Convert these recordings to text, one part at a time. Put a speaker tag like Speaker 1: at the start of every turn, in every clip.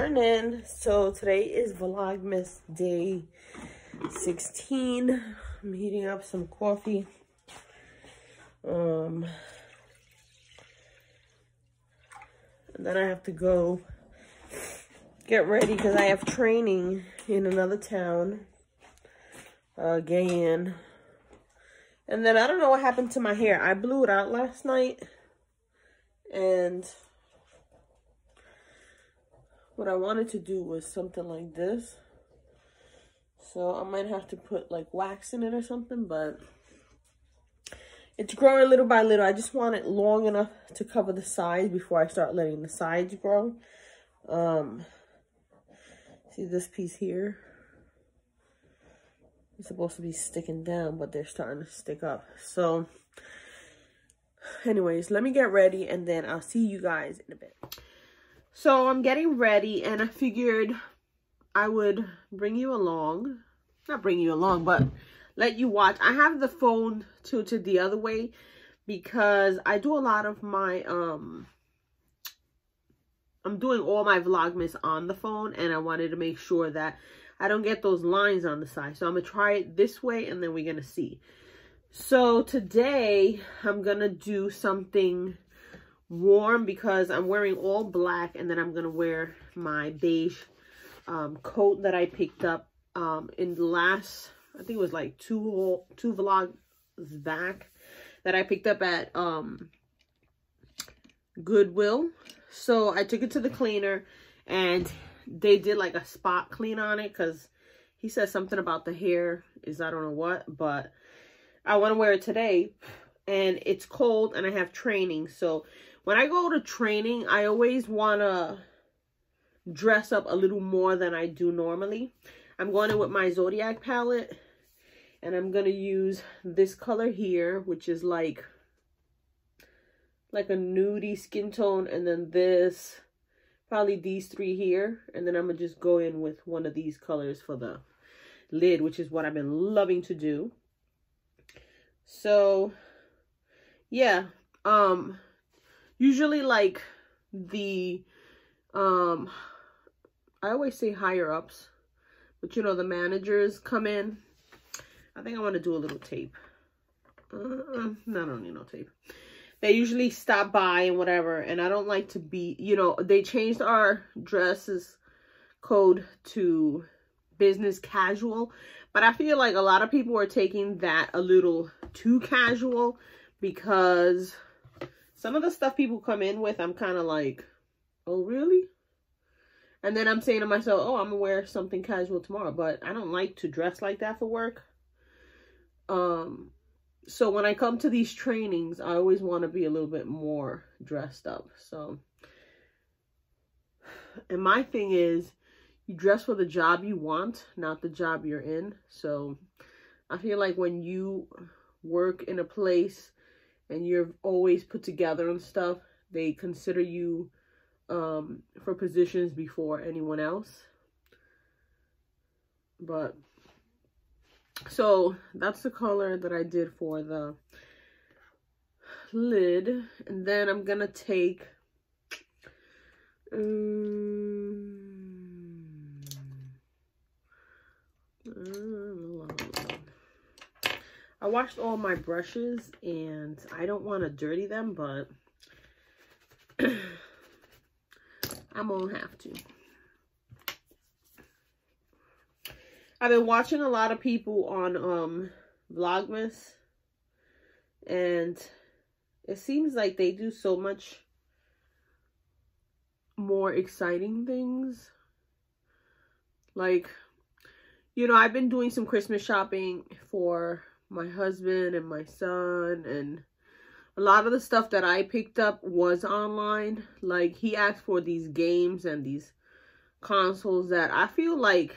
Speaker 1: morning. So today is Vlogmas day 16. I'm heating up some coffee. And then I have to go get ready because I have training in another town, again. And then I don't know what happened to my hair. I blew it out last night, and what I wanted to do was something like this. So I might have to put like wax in it or something, but it's growing little by little. I just want it long enough to cover the sides before I start letting the sides grow. See this piece here? It's supposed to be sticking down, but they're starting to stick up. So anyways, let me get ready and then I'll see you guys in a bit. So I'm getting ready and I figured I would bring you along. Not bring you along, but let you watch. I have the phone tilted the other way because I do a lot of my, I'm doing all my Vlogmas on the phone, and I wanted to make sure that I don't get those lines on the side. So I'm going to try it this way and then we're going to see. So today I'm going to do something warm because I'm wearing all black, and then I'm going to wear my beige coat that I picked up in the last, I think it was like two vlogs back, that I picked up at Goodwill. So I took it to the cleaner and they did like a spot clean on it because he said something about the hair is I don't know what, but I want to wear it today and it's cold and I have training. So when I go to training, I always want to dress up a little more than I do normally. I'm going in with my Zodiac palette, and I'm going to use this color here, which is like a nudie skin tone, and then this, probably these three here, and then I'm going to just go in with one of these colors for the lid, which is what I've been loving to do. So, yeah, usually like the, I always say higher ups, but you know, the managers come in. I think I want to do a little tape. No, I don't need no tape. They usually stop by and whatever, and I don't like to be, you know, they changed our dresses code to business casual, but I feel like a lot of people are taking that a little too casual, because some of the stuff people come in with, I'm kind of like, oh, really? And then I'm saying to myself, oh, I'm going to wear something casual tomorrow. But I don't like to dress like that for work. So when I come to these trainings, I always want to be a little bit more dressed up. So, and my thing is, you dress for the job you want, not the job you're in. So I feel like when you work in a place and you're always put together and stuff, they consider you for positions before anyone else. But so that's the color that I did for the lid, and then I'm gonna take I washed all my brushes and I don't want to dirty them, but I'm gonna have to. I've been watching a lot of people on Vlogmas, and it seems like they do so much more exciting things. Like, you know, I've been doing some Christmas shopping for my husband and my son, and a lot of the stuff that I picked up was online. Like, he asked for these games and these consoles that I feel like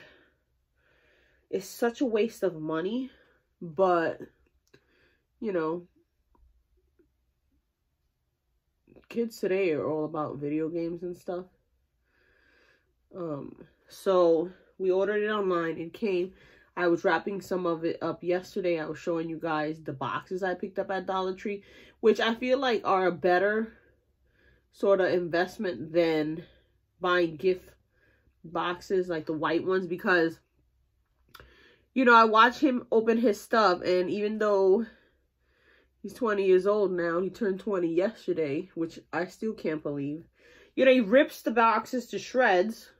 Speaker 1: it's such a waste of money. But, you know, kids today are all about video games and stuff. So we ordered it online. It came. I was wrapping some of it up yesterday. I was showing you guys the boxes I picked up at Dollar Tree, which I feel like are a better sort of investment than buying gift boxes, like the white ones, because, you know, I watch him open his stuff, and even though he's 20 years old now, he turned 20 yesterday, which I still can't believe. You know, he rips the boxes to shreds,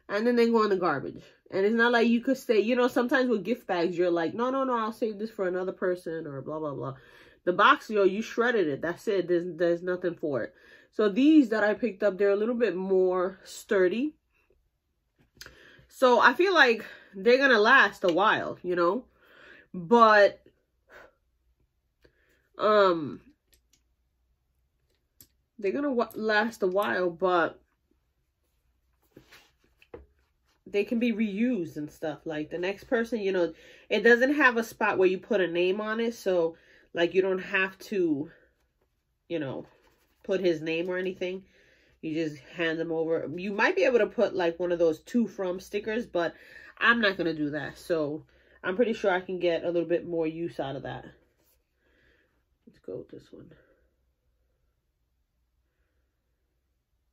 Speaker 1: and then they go in the garbage. And it's not like you could say, you know, sometimes with gift bags, you're like, no, I'll save this for another person, or blah, blah, blah. The box, yo, you shredded it. That's it. There's nothing for it. So these that I picked up, they're a little bit more sturdy. So I feel like they're going to last a while, you know. But, they're going to last a while, but they can be reused and stuff. Like the next person, you know, it doesn't have a spot where you put a name on it. So, like, you don't have to, you know, put his name or anything. You just hand them over. You might be able to put like one of those to from stickers, but I'm not going to do that. So I'm pretty sure I can get a little bit more use out of that. Let's go with this one.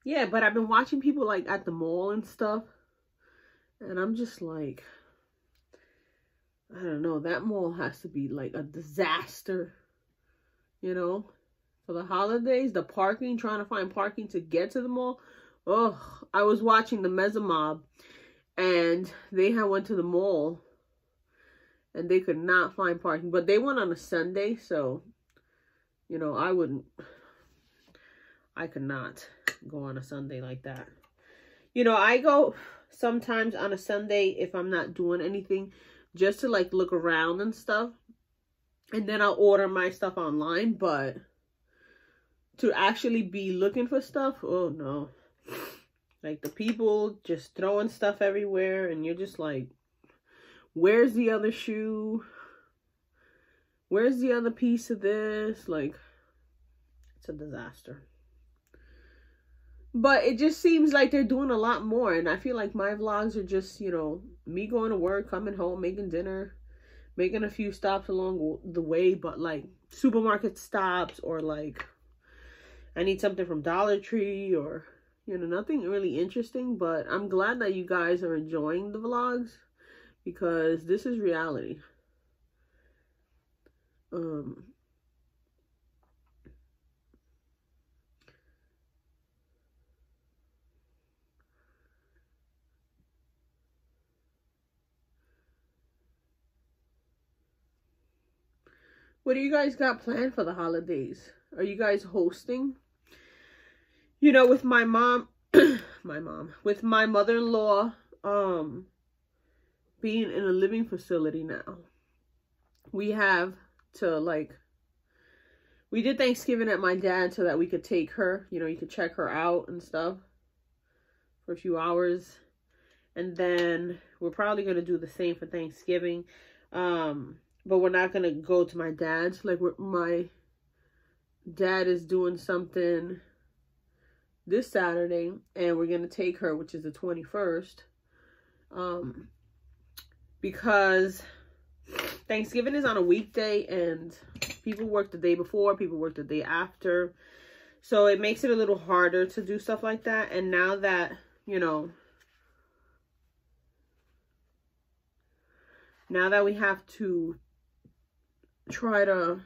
Speaker 1: Yeah, but I've been watching people like at the mall and stuff. And I'm just like, I don't know. That mall has to be like a disaster, you know? For the holidays, the parking, trying to find parking to get to the mall. Oh, I was watching the Mezza Mob, and they had went to the mall, and they could not find parking. But they went on a Sunday, so, you know, I could not go on a Sunday like that. You know, I go sometimes on a Sunday if I'm not doing anything, just to like look around and stuff. And then I'll order my stuff online, but to actually be looking for stuff, oh no. Like the people just throwing stuff everywhere, and you're just like, where's the other shoe? Where's the other piece of this? Like, it's a disaster. But it just seems like they're doing a lot more, and I feel like my vlogs are just, you know, me going to work, coming home, making dinner, making a few stops along the way, but like supermarket stops, or like I need something from Dollar Tree, or, you know, nothing really interesting. But I'm glad that you guys are enjoying the vlogs, because this is reality. What do you guys got planned for the holidays? Are you guys hosting? You know, with my mom, with my mother-in-law, being in a living facility now, we have to, like, we did Thanksgiving at my dad's so that we could take her, you know, you could check her out and stuff for a few hours. And then we're probably going to do the same for Thanksgiving. But we're not going to go to my dad's. Like, my dad is doing something this Saturday, and we're going to take her, which is the 21st. Because Thanksgiving is on a weekday, and people work the day before, people work the day after. So it makes it a little harder to do stuff like that. And now that, you know, now that we have to try to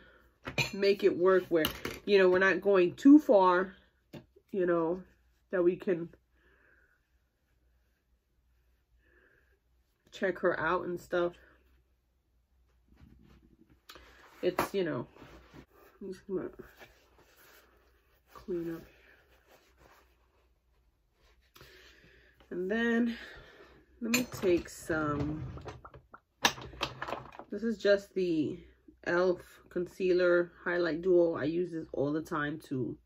Speaker 1: make it work where, you know, we're not going too far, you know, that we can check her out and stuff. It's, you know, I'm just gonna clean up. And then let me take some, this is just the e.l.f. concealer highlight duo. I use this all the time to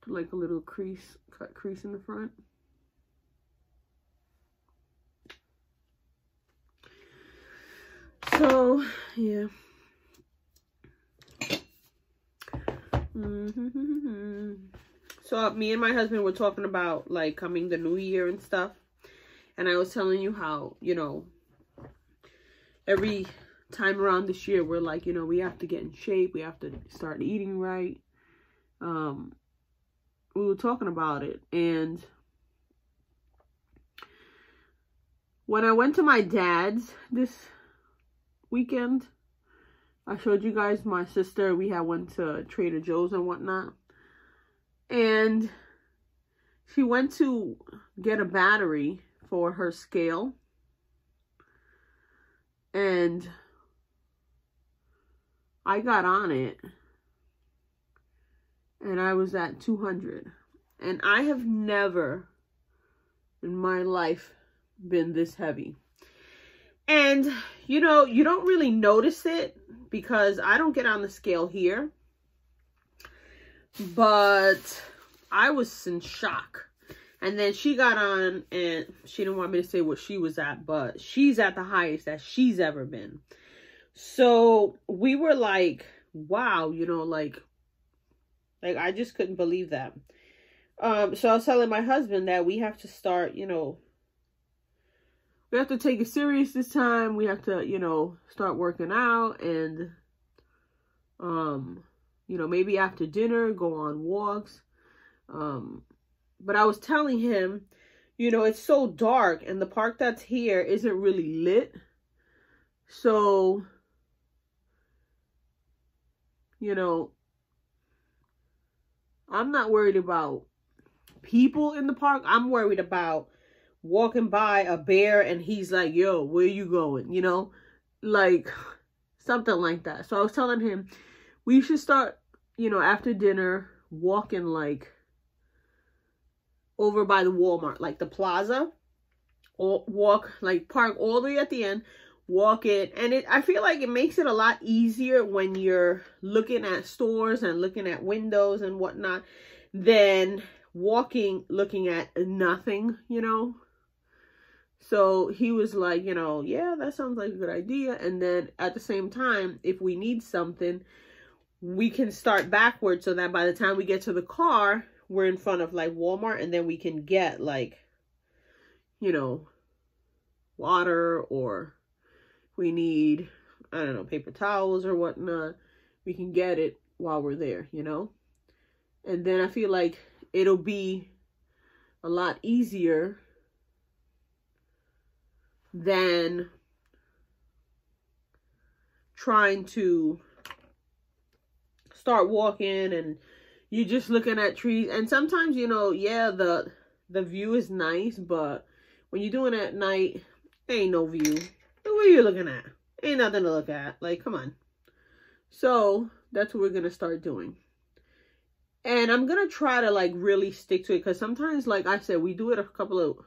Speaker 1: put like a little crease, cut crease in the front. So yeah. So me and my husband were talking about like coming the new year and stuff, and I was telling you how, you know, every time around this year we're like, you know, we have to get in shape, we have to start eating right. We were talking about it. And when I went to my dad's this weekend, I showed you guys my sister. We had went to Trader Joe's and whatnot. And she went to get a battery for her scale. And I got on it. And I was at 200. And I have never in my life been this heavy. And, you know, you don't really notice it because I don't get on the scale here. But I was in shock. And then she got on and she didn't want me to say what she was at, but she's at the highest that she's ever been. So we were like, wow, you know, like I just couldn't believe that. So I was telling my husband that we have to start, you know, we have to take it serious this time. We have to, you know, start working out and, you know, maybe after dinner, go on walks. But I was telling him, you know, it's so dark and the park that's here isn't really lit. So, you know, I'm not worried about people in the park. I'm worried about walking by a bear and he's like, yo, where you going? You know, like something like that. So I was telling him we should start, you know, after dinner walking like over by the Walmart, like the plaza, or walk, like park all the way at the end, walk it. And I feel like it makes it a lot easier when you're looking at stores and looking at windows and whatnot than walking, looking at nothing, you know. So he was like, you know, yeah, that sounds like a good idea. And then at the same time, if we need something, we can start backwards so that by the time we get to the car, we're in front of like Walmart, and then we can get like, you know, water, or we need, I don't know, paper towels or whatnot. We can get it while we're there, you know. And then I feel like it'll be a lot easier than trying to start walking and you're just looking at trees. And sometimes, you know, yeah, the view is nice, but when you're doing it at night, ain't no view. What are you looking at? Ain't nothing to look at. Like, come on. So that's what we're gonna start doing. And I'm gonna try to like really stick to it, because sometimes, like I said, we do it a couple of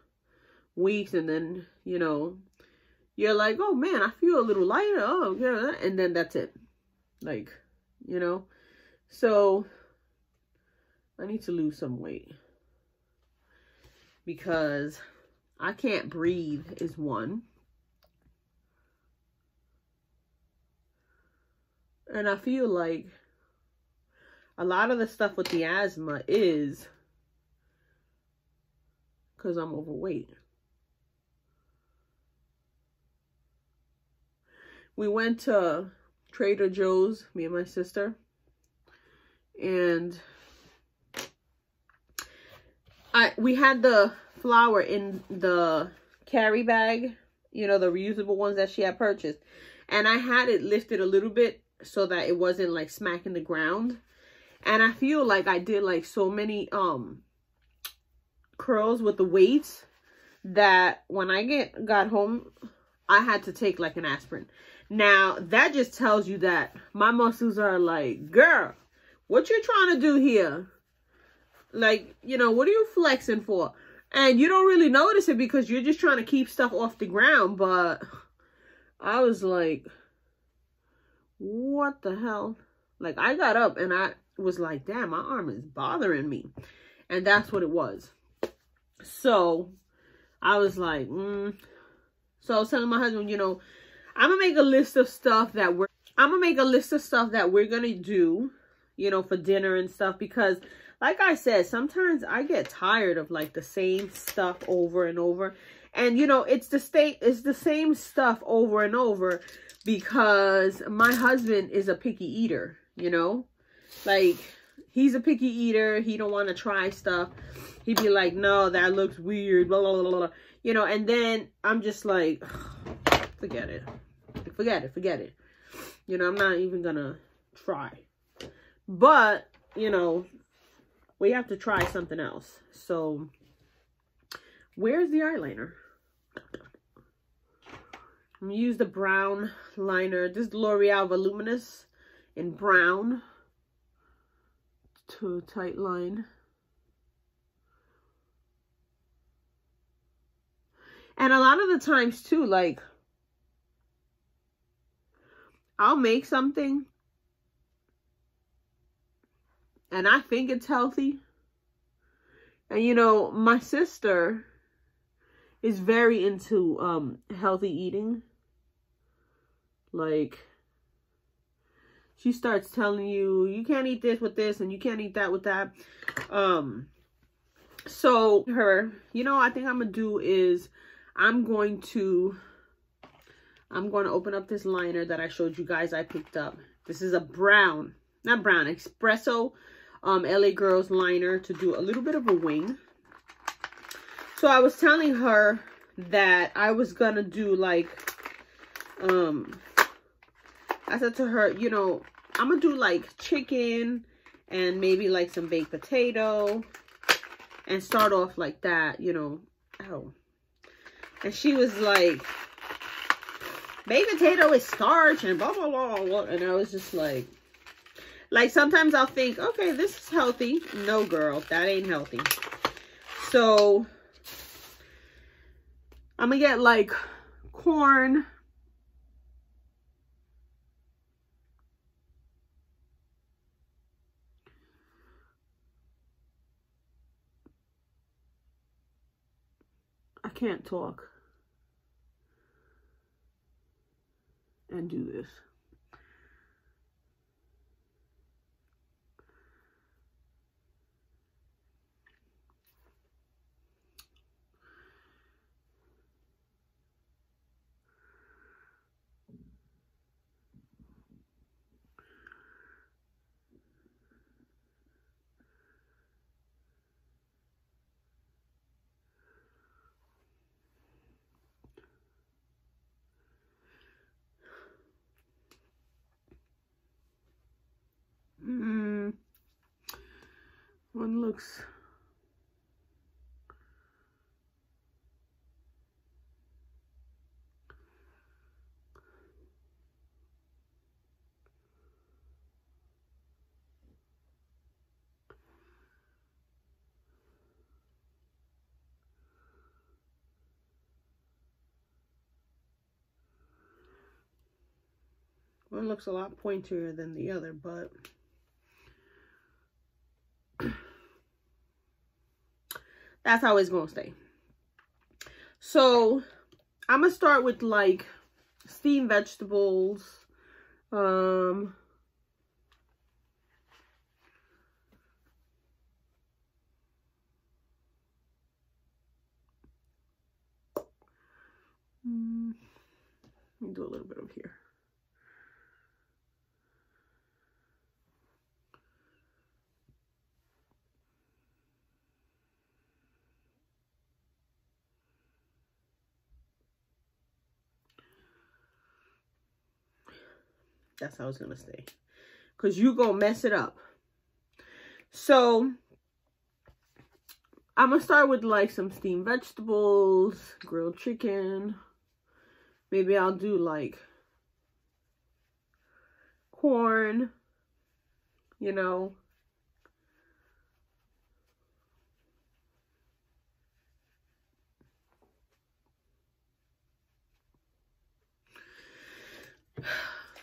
Speaker 1: weeks and then, you know, you're like, oh man, I feel a little lighter. Oh yeah, and then that's it. Like, you know. So I need to lose some weight because I can't breathe is one. And I feel like a lot of the stuff with the asthma is because I'm overweight. We went to Trader Joe's, me and my sister, and we had the flour in the carry bag, you know, the reusable ones that she had purchased. And I had it lifted a little bit so that it wasn't like smacking the ground. And I feel like I did like so many curls with the weights that when I got home, I had to take like an aspirin. Now, that just tells you that my muscles are like, girl, what you trying to do here? Like, you know, what are you flexing for? And you don't really notice it because you're just trying to keep stuff off the ground. But I was like, what the hell? Like, I got up and I was like, damn, my arm is bothering me. And that's what it was. So I was like, So I was telling my husband, you know, I'm gonna make a list of stuff that we're gonna do, you know, for dinner and stuff, because like I said, sometimes I get tired of like the same stuff over and over. And you know, it's the same stuff over and over because my husband is a picky eater, you know? Like, he's a picky eater. He don't want to try stuff. He'd be like, no, that looks weird, blah, blah, blah, blah. You know, and then I'm just like, forget it. Forget it. You know, I'm not even gonna try. But, you know, we have to try something else. So, where's the eyeliner? I'm gonna use the brown liner. This is L'Oreal Voluminous in brown. To a tight line. And a lot of the times too, like, I'll make something and I think it's healthy. And you know, my sister is very into healthy eating. Like, she starts telling you, you can't eat this with this and you can't eat that with that. So her, you know, I think I'm gonna do is I'm going to open up this liner that I showed you guys I picked up. This is a brown, not brown, espresso LA Girls liner to do a little bit of a wing. So I was telling her that I was gonna do like, I said to her, you know, I'm gonna do like chicken and maybe like some baked potato and start off like that, you know. Oh. And she was like, baked potato is starch and blah, blah, blah, blah. And I was just like sometimes I'll think, okay, this is healthy. No, girl, that ain't healthy. So I'm gonna get like corn. I can't talk and do this. One looks a lot pointier than the other, but that's how it's gonna stay. So I'm gonna start with like steamed vegetables. Let me do a little bit over here. That's how it's gonna stay, because you gonna mess it up. So I'm gonna start with like some steamed vegetables, grilled chicken. Maybe I'll do like corn, you know.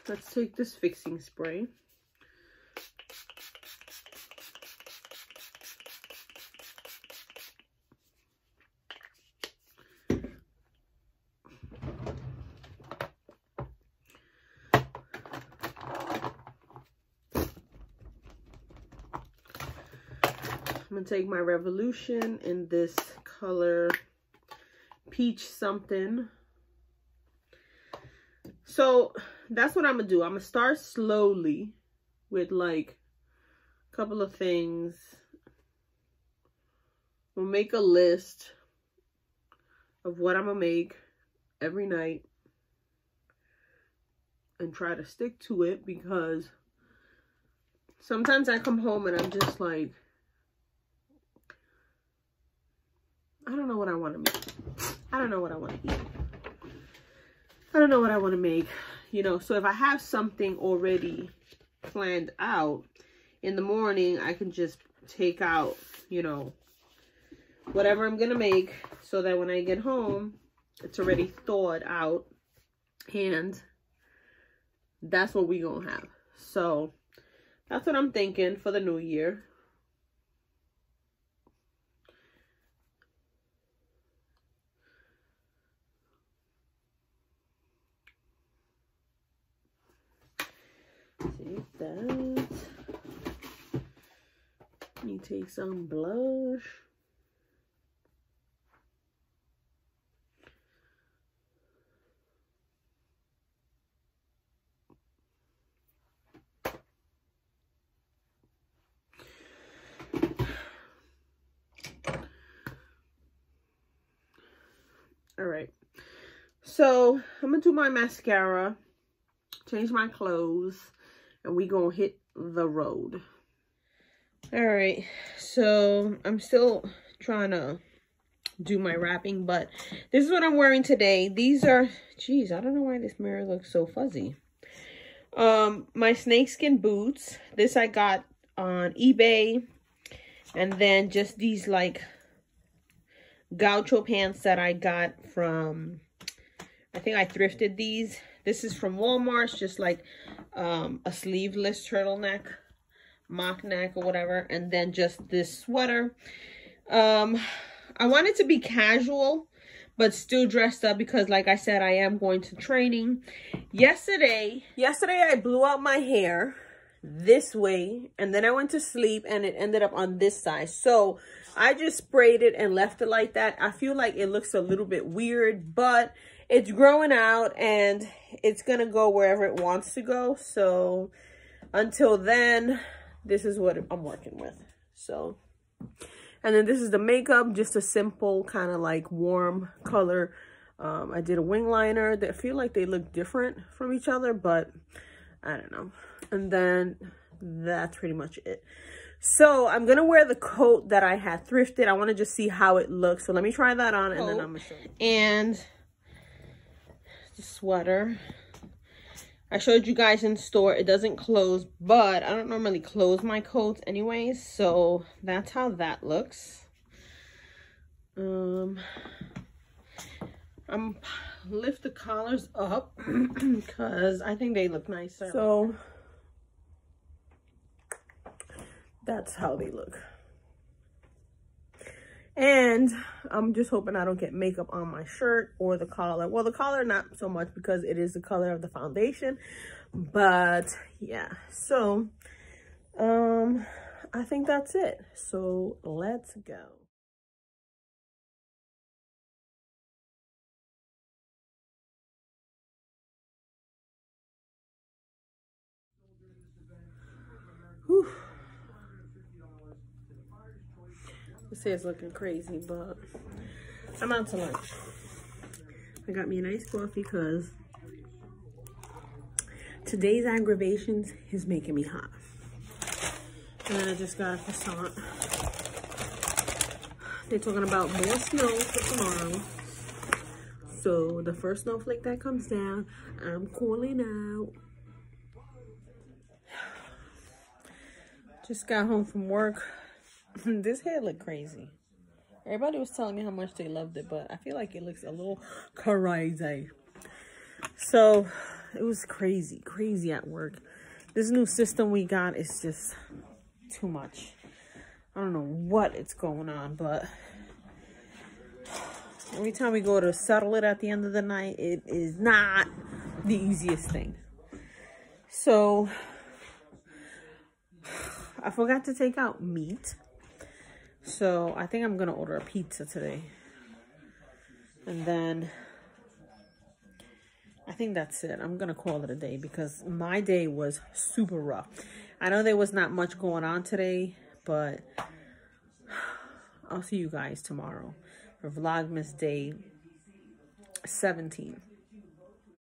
Speaker 1: Let's take this fixing spray. I'm gonna take my Revolution in this color peach something. So that's what I'm gonna do. I'm gonna start slowly with like couple of things. We'll make a list of what I'm gonna make every night and try to stick to it, because sometimes I come home and I'm just like, I don't know what I want to make. I don't know what I want to eat. I don't know what I want to make, you know. So if I have something already planned out in the morning, I can just take out, you know, whatever I'm gonna make, so that when I get home, it's already thawed out, and that's what we gonna have. So that's what I'm thinking for the new year. Take that. Let me take some blush. All right, so I'm gonna do my mascara, change my clothes, and we gonna hit the road. All right, so I'm still trying to do my wrapping, but this is what I'm wearing today. These are, geez, I don't know why this mirror looks so fuzzy. My snakeskin boots. This I got on eBay, and then just these like gaucho pants that I got from, I think I thrifted these. This is from Walmart. It's just like a sleeveless turtleneck, mock neck or whatever, and then just this sweater. I want it to be casual but still dressed up, because like I said, I am going to training. Yesterday I blew out my hair this way, and then I went to sleep and it ended up on this side. So I just sprayed it and left it like that. I feel like it looks a little bit weird, but it's growing out and it's gonna go wherever it wants to go. So until then, this is what I'm working with. So, and then this is the makeup, just a simple kind of like warm color. I did a wing liner. I feel like they look different from each other, but I don't know. And then that's pretty much it. So I'm gonna wear the coat that I had thrifted. I want to just see how it looks. So let me try that on, and then I'm gonna show you. And the sweater I showed you guys in store. It doesn't close, but I don't normally close my coats anyways. So that's how that looks. I'm lift the collars up because I think they look nicer. So that's how they look. And I'm just hoping I don't get makeup on my shirt or the collar. Well, the collar not so much, because it is the color of the foundation. But yeah, so I think that's it. So let's go. Whew. This is looking crazy, but I'm out to lunch. I got me a nice coffee because today's aggravations is making me hot. And then I just got a croissant. They're talking about more snow for tomorrow. So the first snowflake that comes down, I'm calling out. Just got home from work. This hair looked crazy. Everybody was telling me how much they loved it, but I feel like it looks a little crazy. So it was crazy at work. This new system we got is just too much. I don't know what it's going on, but every time we go to settle it at the end of the night, it is not the easiest thing. So I forgot to take out meat. So I think I'm going to order a pizza today. And then I think that's it. I'm going to call it a day because my day was super rough. I know there was not much going on today, but I'll see you guys tomorrow for Vlogmas Day 17.